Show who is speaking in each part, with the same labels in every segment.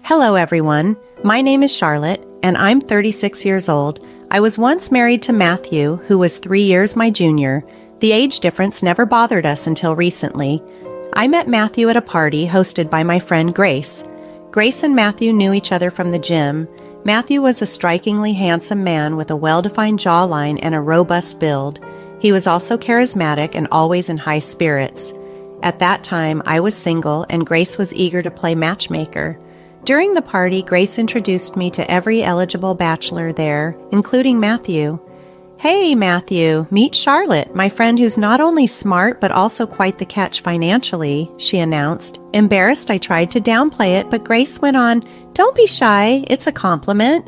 Speaker 1: Hello, everyone. My name is Charlotte, and I'm 36 years old. I was once married to Matthew, who was 3 years my junior. The age difference never bothered us until recently. I met Matthew at a party hosted by my friend Grace. Grace and Matthew knew each other from the gym. Matthew was a strikingly handsome man with a well-defined jawline and a robust build. He was also charismatic and always in high spirits. At that time, I was single, and Grace was eager to play matchmaker. During the party, Grace introduced me to every eligible bachelor there, including Matthew. "Hey, Matthew, meet Charlotte, my friend who's not only smart but also quite the catch financially," she announced. Embarrassed, I tried to downplay it, but Grace went on, "Don't be shy, it's a compliment."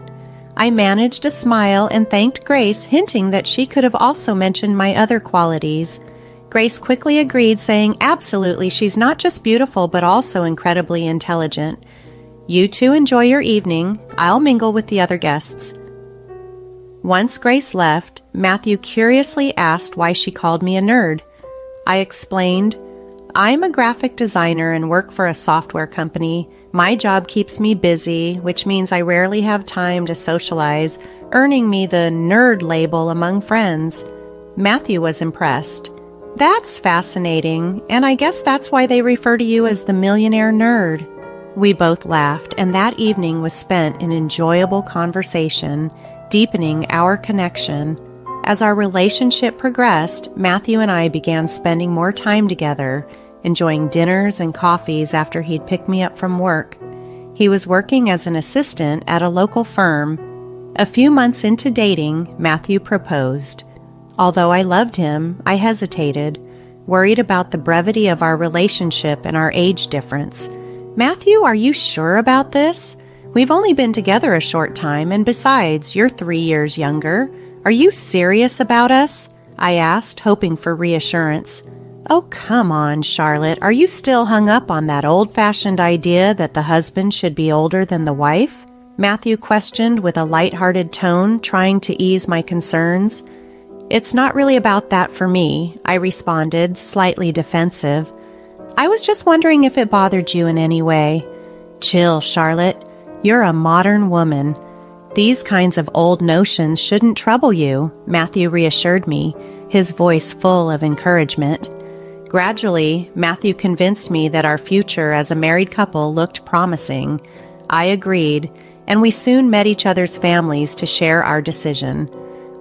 Speaker 1: I managed a smile and thanked Grace, hinting that she could have also mentioned my other qualities. Grace quickly agreed, saying, "Absolutely, she's not just beautiful but also incredibly intelligent. You two enjoy your evening. I'll mingle with the other guests." Once Grace left, Matthew curiously asked why she called me a nerd. I explained, "I'm a graphic designer and work for a software company. My job keeps me busy, which means I rarely have time to socialize, earning me the nerd label among friends." Matthew was impressed. "That's fascinating, and I guess that's why they refer to you as the millionaire nerd." We both laughed, and that evening was spent in enjoyable conversation, deepening our connection. As our relationship progressed, Matthew and I began spending more time together, enjoying dinners and coffees after he'd pick me up from work. He was working as an assistant at a local firm. A few months into dating, Matthew proposed. Although I loved him, I hesitated, worried about the brevity of our relationship and our age difference. "Matthew, are you sure about this? We've only been together a short time, and besides, you're 3 years younger. Are you serious about us?" I asked, hoping for reassurance. "Oh, come on, Charlotte. Are you still hung up on that old-fashioned idea that the husband should be older than the wife?" Matthew questioned with a light-hearted tone, trying to ease my concerns. "It's not really about that for me," I responded, slightly defensive. "I was just wondering if it bothered you in any way." "Chill, Charlotte. You're a modern woman. These kinds of old notions shouldn't trouble you," Matthew reassured me, his voice full of encouragement. Gradually, Matthew convinced me that our future as a married couple looked promising. I agreed, and we soon met each other's families to share our decision.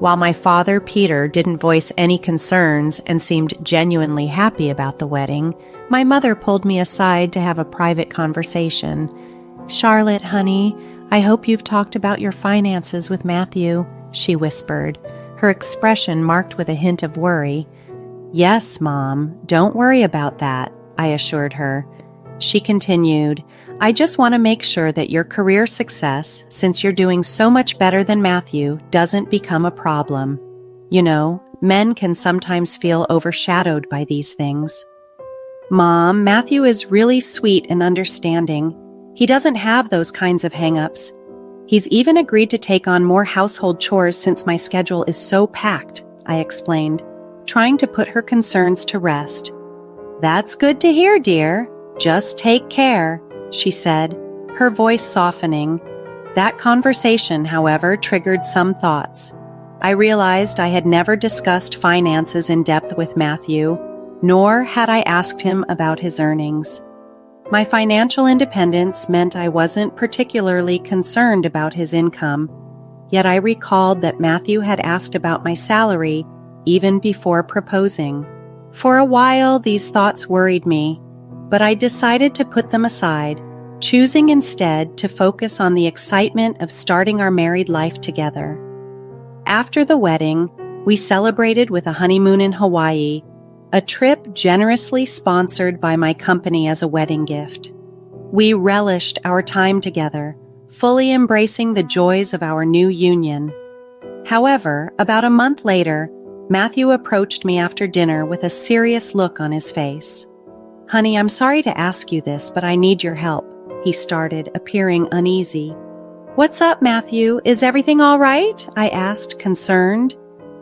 Speaker 1: While my father, Peter, didn't voice any concerns and seemed genuinely happy about the wedding, my mother pulled me aside to have a private conversation. "Charlotte, honey, I hope you've talked about your finances with Matthew," she whispered, her expression marked with a hint of worry. "Yes, Mom, don't worry about that," I assured her. She continued, "I just want to make sure that your career success, since you're doing so much better than Matthew, doesn't become a problem. You know, men can sometimes feel overshadowed by these things." "Mom, Matthew is really sweet and understanding. He doesn't have those kinds of hang-ups. He's even agreed to take on more household chores since my schedule is so packed," I explained, trying to put her concerns to rest. "That's good to hear, dear. Just take care," she said, her voice softening. That conversation, however, triggered some thoughts. I realized I had never discussed finances in depth with Matthew, nor had I asked him about his earnings. My financial independence meant I wasn't particularly concerned about his income, yet I recalled that Matthew had asked about my salary even before proposing. For a while, these thoughts worried me, but I decided to put them aside, choosing instead to focus on the excitement of starting our married life together. After the wedding, we celebrated with a honeymoon in Hawaii, a trip generously sponsored by my company as a wedding gift. We relished our time together, fully embracing the joys of our new union. However, about a month later, Matthew approached me after dinner with a serious look on his face. "Honey, I'm sorry to ask you this, but I need your help," he started, appearing uneasy. "What's up, Matthew? Is everything all right?" I asked, concerned.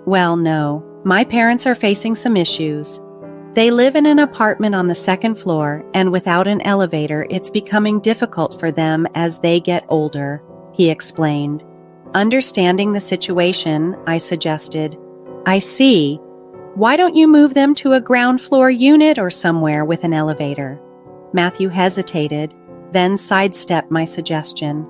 Speaker 1: "Well, no. My parents are facing some issues. They live in an apartment on the second floor, and without an elevator, it's becoming difficult for them as they get older, he explained. Understanding the situation, I suggested, I see. Why don't you move them to a ground floor unit or somewhere with an elevator? Matthew hesitated, then sidestepped my suggestion.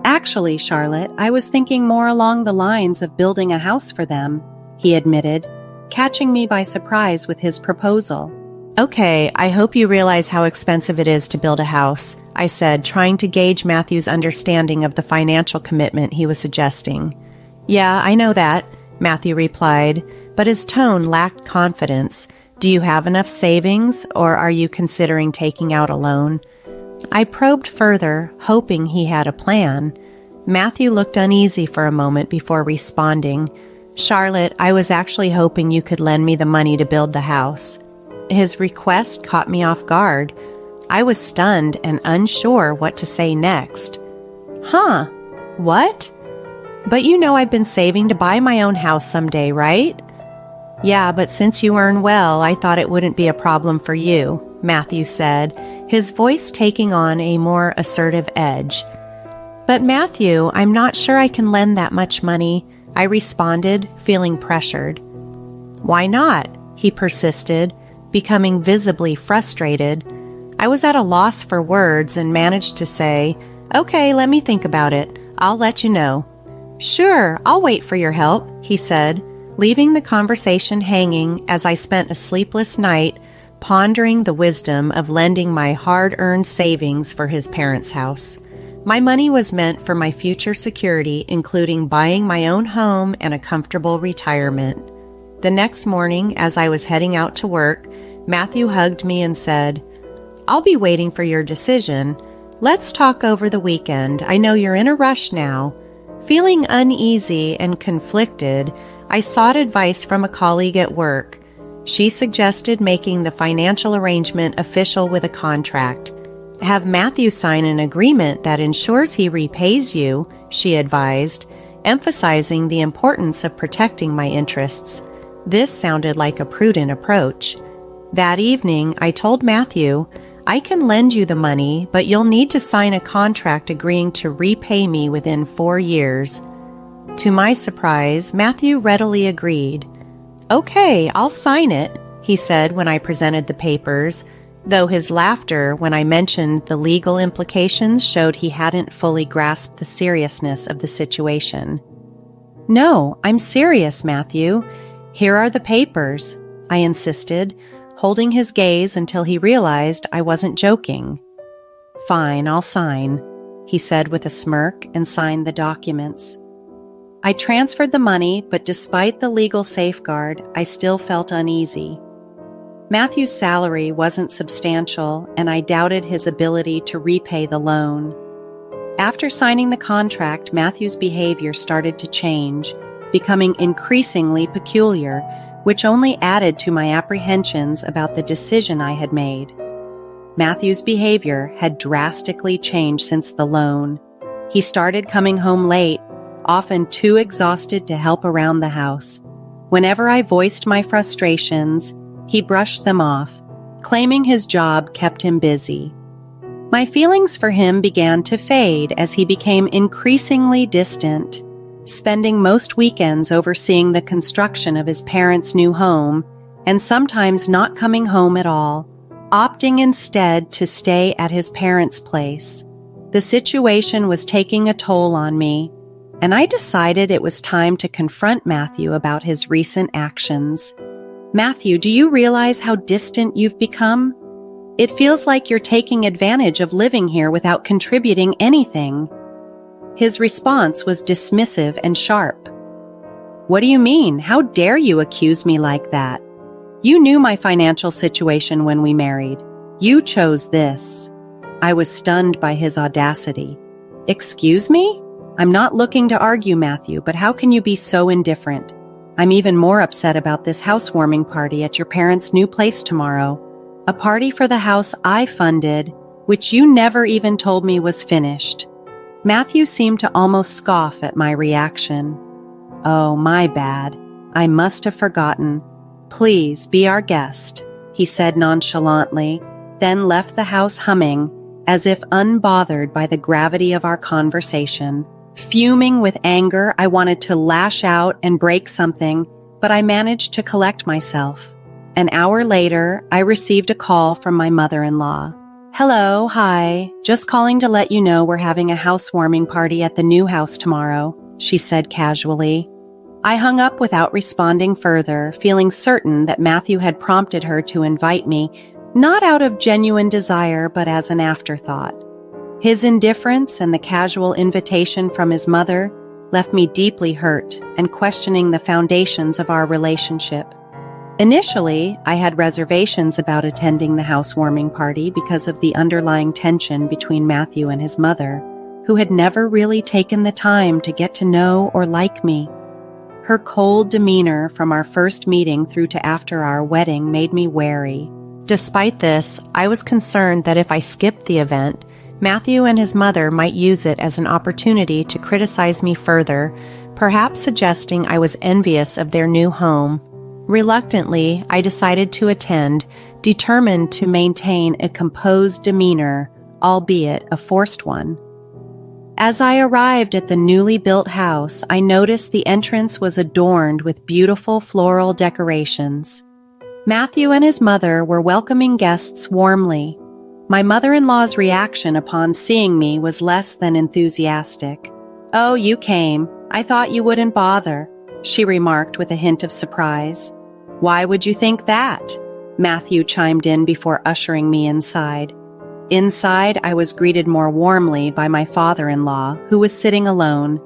Speaker 1: Actually, Charlotte, I was thinking more along the lines of building a house for them, he admitted, catching me by surprise with his proposal. Okay, I hope you realize how expensive it is to build a house, I said, trying to gauge Matthew's understanding of the financial commitment he was suggesting. Yeah, I know that, Matthew replied, but his tone lacked confidence. Do you have enough savings, or are you considering taking out a loan? I probed further, hoping he had a plan. Matthew looked uneasy for a moment before responding. Charlotte, I was actually hoping you could lend me the money to build the house. His request caught me off guard. I was stunned and unsure what to say next. Huh? What? But you know I've been saving to buy my own house someday, right? Yeah, but since you earn well, I thought it wouldn't be a problem for you, Matthew said, his voice taking on a more assertive edge. But Matthew, I'm not sure I can lend that much money, I responded, feeling pressured. Why not? He persisted, becoming visibly frustrated. I was at a loss for words and managed to say, Okay, let me think about it. I'll let you know. Sure, I'll wait for your help, he said, leaving the conversation hanging as I spent a sleepless night pondering the wisdom of lending my hard-earned savings for his parents' house. My money was meant for my future security, including buying my own home and a comfortable retirement. The next morning, as I was heading out to work, Matthew hugged me and said, I'll be waiting for your decision. Let's talk over the weekend. I know you're in a rush now. Feeling uneasy and conflicted, I sought advice from a colleague at work. She suggested making the financial arrangement official with a contract. Have Matthew sign an agreement that ensures he repays you, she advised, emphasizing the importance of protecting my interests. This sounded like a prudent approach. That evening, I told Matthew, I can lend you the money, but you'll need to sign a contract agreeing to repay me within 4 years. To my surprise, Matthew readily agreed. Okay, I'll sign it, he said when I presented the papers, though his laughter when I mentioned the legal implications showed he hadn't fully grasped the seriousness of the situation. No, I'm serious, Matthew. Here are the papers, I insisted, holding his gaze until he realized I wasn't joking. Fine, I'll sign, he said with a smirk and signed the documents. I transferred the money, but despite the legal safeguard, I still felt uneasy. Matthew's salary wasn't substantial, and I doubted his ability to repay the loan. After signing the contract, Matthew's behavior started to change, becoming increasingly peculiar, which only added to my apprehensions about the decision I had made. Matthew's behavior had drastically changed since the loan. He started coming home late, often too exhausted to help around the house. Whenever I voiced my frustrations, he brushed them off, claiming his job kept him busy. My feelings for him began to fade as he became increasingly distant, spending most weekends overseeing the construction of his parents' new home and sometimes not coming home at all, opting instead to stay at his parents' place. The situation was taking a toll on me, and I decided it was time to confront Matthew about his recent actions. Matthew, do you realize how distant you've become? It feels like you're taking advantage of living here without contributing anything. His response was dismissive and sharp. What do you mean? How dare you accuse me like that? You knew my financial situation when we married. You chose this. I was stunned by his audacity. Excuse me? I'm not looking to argue, Matthew, but how can you be so indifferent? I'm even more upset about this housewarming party at your parents' new place tomorrow. A party for the house I funded, which you never even told me was finished. Matthew seemed to almost scoff at my reaction. Oh, my bad. I must have forgotten. Please be our guest. he said nonchalantly, then left the house humming, as if unbothered by the gravity of our conversation. Fuming with anger, I wanted to lash out and break something, but I managed to collect myself. An hour later, I received a call from my mother-in-law. "Hello, hi. Just calling to let you know we're having a housewarming party at the new house tomorrow," she said casually. I hung up without responding further, feeling certain that Matthew had prompted her to invite me, not out of genuine desire, but as an afterthought. His indifference and the casual invitation from his mother left me deeply hurt and questioning the foundations of our relationship. Initially, I had reservations about attending the housewarming party because of the underlying tension between Matthew and his mother, who had never really taken the time to get to know or like me. Her cold demeanor from our first meeting through to after our wedding made me wary. Despite this, I was concerned that if I skipped the event, Matthew and his mother might use it as an opportunity to criticize me further, perhaps suggesting I was envious of their new home. Reluctantly, I decided to attend, determined to maintain a composed demeanor, albeit a forced one. As I arrived at the newly built house, I noticed the entrance was adorned with beautiful floral decorations. Matthew and his mother were welcoming guests warmly. My mother-in-law's reaction upon seeing me was less than enthusiastic. "Oh, you came. I thought you wouldn't bother," she remarked with a hint of surprise. "Why would you think that?" Matthew chimed in before ushering me inside. Inside, I was greeted more warmly by my father-in-law, who was sitting alone.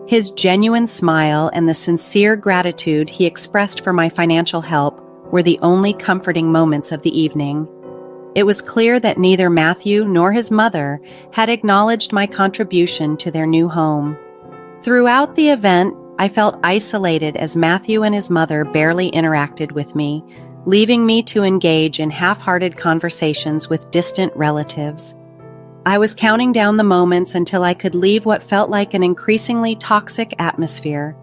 Speaker 1: His genuine smile and the sincere gratitude he expressed for my financial help were the only comforting moments of the evening. It was clear that neither Matthew nor his mother had acknowledged my contribution to their new home. Throughout the event, I felt isolated as Matthew and his mother barely interacted with me, leaving me to engage in half-hearted conversations with distant relatives. I was counting down the moments until I could leave what felt like an increasingly toxic atmosphere.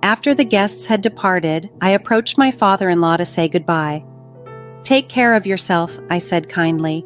Speaker 1: After the guests had departed, I approached my father-in-law to say goodbye. "Take care of yourself," I said kindly.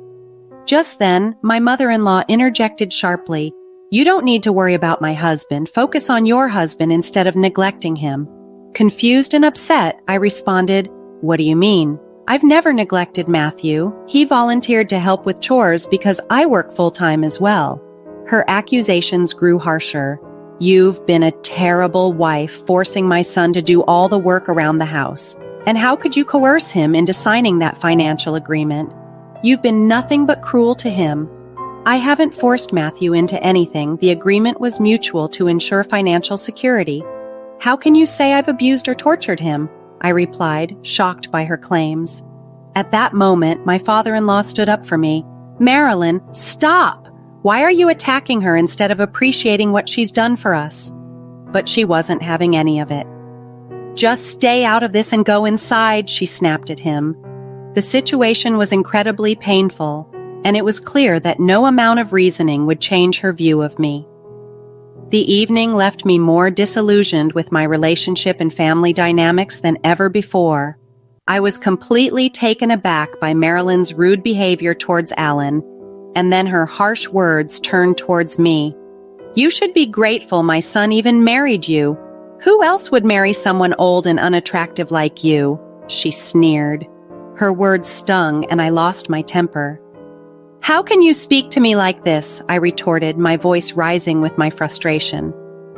Speaker 1: Just then, my mother-in-law interjected sharply, "You don't need to worry about my husband. Focus on your husband instead of neglecting him." Confused and upset, I responded, "What do you mean? I've never neglected Matthew. He volunteered to help with chores because I work full-time as well." Her accusations grew harsher. "You've been a terrible wife, forcing my son to do all the work around the house. And how could you coerce him into signing that financial agreement? You've been nothing but cruel to him." "I haven't forced Matthew into anything. The agreement was mutual to ensure financial security." "How can you say I've abused or tortured him?" I replied, shocked by her claims. At that moment, my father-in-law stood up for me. "Marilyn, stop! Why are you attacking her instead of appreciating what she's done for us?" But she wasn't having any of it. "Just stay out of this and go inside," she snapped at him. The situation was incredibly painful, and it was clear that no amount of reasoning would change her view of me. The evening left me more disillusioned with my relationship and family dynamics than ever before. I was completely taken aback by Marilyn's rude behavior towards Alan, and then her harsh words turned towards me. "You should be grateful my son even married you. Who else would marry someone old and unattractive like you?" she sneered. Her words stung, and I lost my temper. "How can you speak to me like this?" I retorted, my voice rising with my frustration.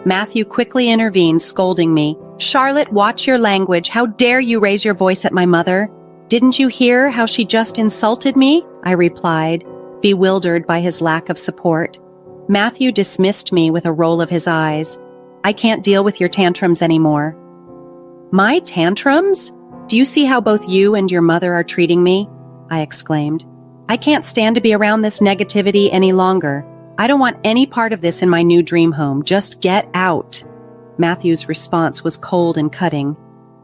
Speaker 1: Matthew quickly intervened, scolding me. "Charlotte, watch your language. How dare you raise your voice at my mother?" "Didn't you hear how she just insulted me?" I replied, bewildered by his lack of support. Matthew dismissed me with a roll of his eyes. "I can't deal with your tantrums anymore." "My tantrums? Do you see how both you and your mother are treating me?" I exclaimed. "I can't stand to be around this negativity any longer. I don't want any part of this in my new dream home. Just get out." Matthew's response was cold and cutting.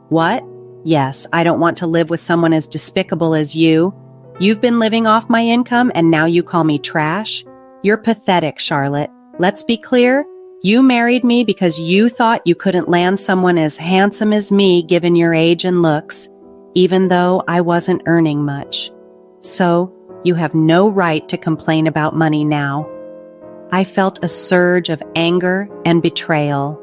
Speaker 1: "What? Yes, I don't want to live with someone as despicable as you. You've been living off my income and now you call me trash? You're pathetic, Charlotte. Let's be clear. You married me because you thought you couldn't land someone as handsome as me given your age and looks. even though I wasn't earning much. So, you have no right to complain about money now. I felt a surge of anger and betrayal.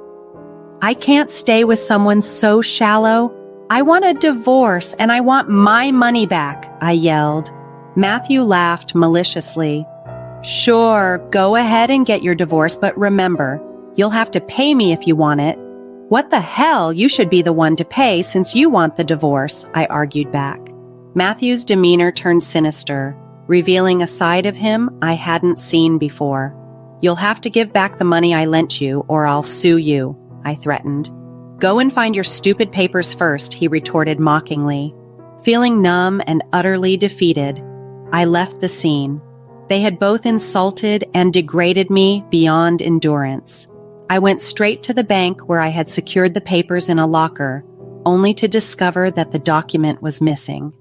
Speaker 1: I can't stay with someone so shallow. I want a divorce and I want my money back, I yelled. Matthew laughed maliciously. Sure, go ahead and get your divorce, but remember, you'll have to pay me if you want it. What the hell? You should be the one to pay since you want the divorce, I argued back. Matthew's demeanor turned sinister, revealing a side of him I hadn't seen before. You'll have to give back the money I lent you or I'll sue you, I threatened. Go and find your stupid papers first, he retorted mockingly. Feeling numb and utterly defeated, I left the scene. They had both insulted and degraded me beyond endurance. I went straight to the bank where I had secured the papers in a locker, only to discover that the document was missing.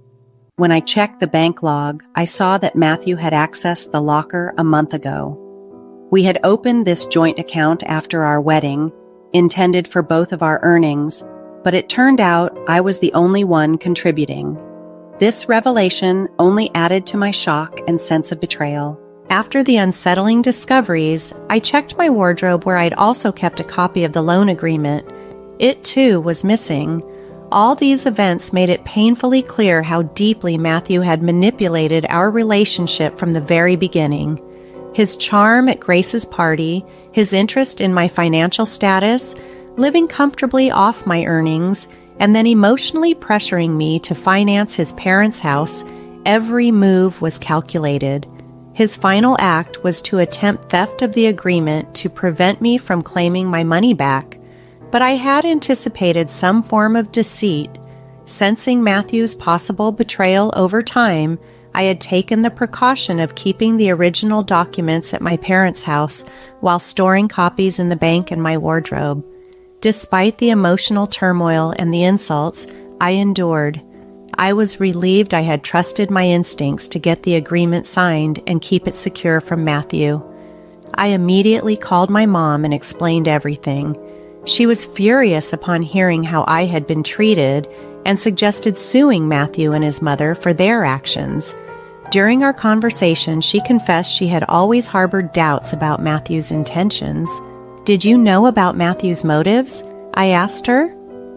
Speaker 1: When I checked the bank log, I saw that Matthew had accessed the locker a month ago. We had opened this joint account after our wedding, intended for both of our earnings, but it turned out I was the only one contributing. This revelation only added to my shock and sense of betrayal. After the unsettling discoveries, I checked my wardrobe where I'd also kept a copy of the loan agreement. It, too, was missing. All these events made it painfully clear how deeply Matthew had manipulated our relationship from the very beginning. His charm at Grace's party, his interest in my financial status, living comfortably off my earnings, and then emotionally pressuring me to finance his parents' house, every move was calculated. His final act was to attempt theft of the agreement to prevent me from claiming my money back. But I had anticipated some form of deceit. Sensing Matthew's possible betrayal over time, I had taken the precaution of keeping the original documents at my parents' house while storing copies in the bank and my wardrobe. Despite the emotional turmoil and the insults I endured, I was relieved I had trusted my instincts to get the agreement signed and keep it secure from Matthew. I immediately called my mom and explained everything. She was furious upon hearing how I had been treated and suggested suing Matthew and his mother for their actions. During our conversation, she confessed she had always harbored doubts about Matthew's intentions. "Did you know about Matthew's motives?" I asked her.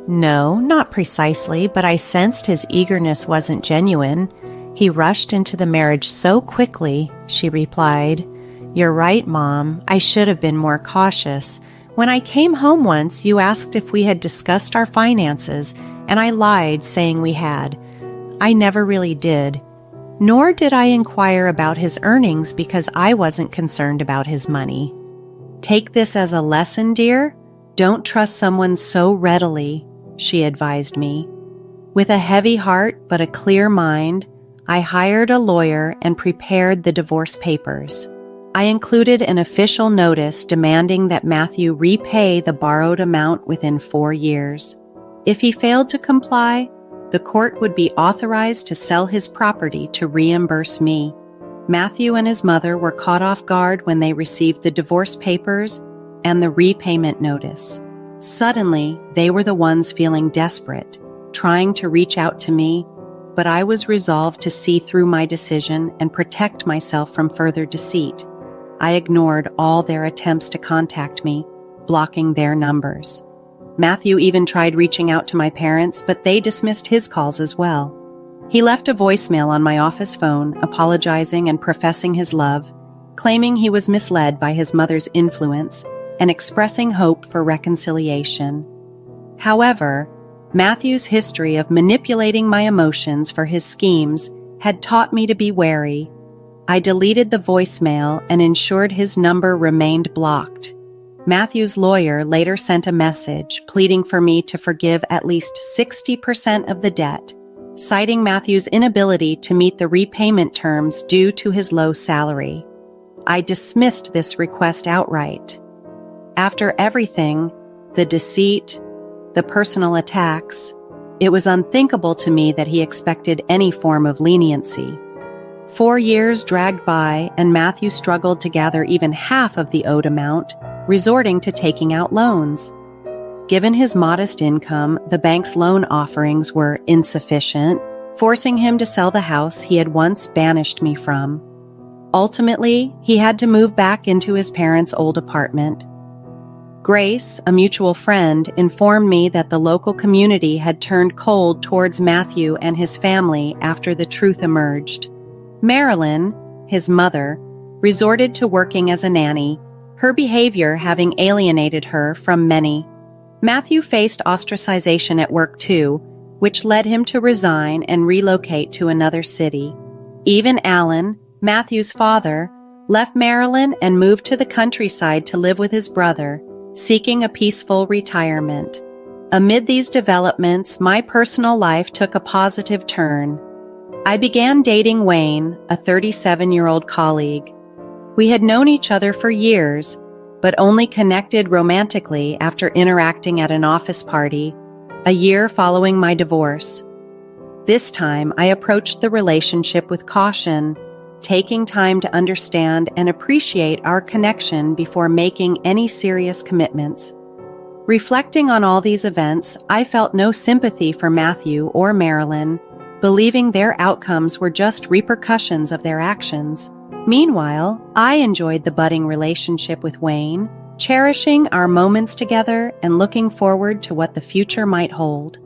Speaker 1: "No, not precisely, but I sensed his eagerness wasn't genuine. He rushed into the marriage so quickly," she replied. "You're right, Mom. I should have been more cautious. When I came home once, you asked if we had discussed our finances, and I lied, saying we had. I never really did. Nor did I inquire about his earnings because I wasn't concerned about his money. Take this as a lesson, dear. Don't trust someone so readily," she advised me. With a heavy heart but a clear mind, I hired a lawyer and prepared the divorce papers. I included an official notice demanding that Matthew repay the borrowed amount within 4 years. If he failed to comply, the court would be authorized to sell his property to reimburse me. Matthew and his mother were caught off guard when they received the divorce papers and the repayment notice. Suddenly, they were the ones feeling desperate, trying to reach out to me, but I was resolved to see through my decision and protect myself from further deceit. I ignored all their attempts to contact me, blocking their numbers. Matthew even tried reaching out to my parents, but they dismissed his calls as well. He left a voicemail on my office phone, apologizing and professing his love, claiming he was misled by his mother's influence and expressing hope for reconciliation. However, Matthew's history of manipulating my emotions for his schemes had taught me to be wary. I deleted the voicemail and ensured his number remained blocked. Matthew's lawyer later sent a message pleading for me to forgive at least 60% of the debt, citing Matthew's inability to meet the repayment terms due to his low salary. I dismissed this request outright. After everything, the deceit, the personal attacks, it was unthinkable to me that he expected any form of leniency. 4 years dragged by, and Matthew struggled to gather even half of the owed amount, resorting to taking out loans. Given his modest income, the bank's loan offerings were insufficient, forcing him to sell the house he had once banished me from. Ultimately, he had to move back into his parents' old apartment. Grace, a mutual friend, informed me that the local community had turned cold towards Matthew and his family after the truth emerged. Marilyn, his mother, resorted to working as a nanny, her behavior having alienated her from many. Matthew faced ostracization at work too, which led him to resign and relocate to another city. Even Alan, Matthew's father, left Maryland and moved to the countryside to live with his brother, seeking a peaceful retirement. Amid these developments, my personal life took a positive turn. I began dating Wayne, a 37-year-old colleague. We had known each other for years, but only connected romantically after interacting at an office party, a year following my divorce. This time, I approached the relationship with caution, taking time to understand and appreciate our connection before making any serious commitments. Reflecting on all these events, I felt no sympathy for Matthew or Marilyn, believing their outcomes were just repercussions of their actions. Meanwhile, I enjoyed the budding relationship with Wayne, cherishing our moments together and looking forward to what the future might hold.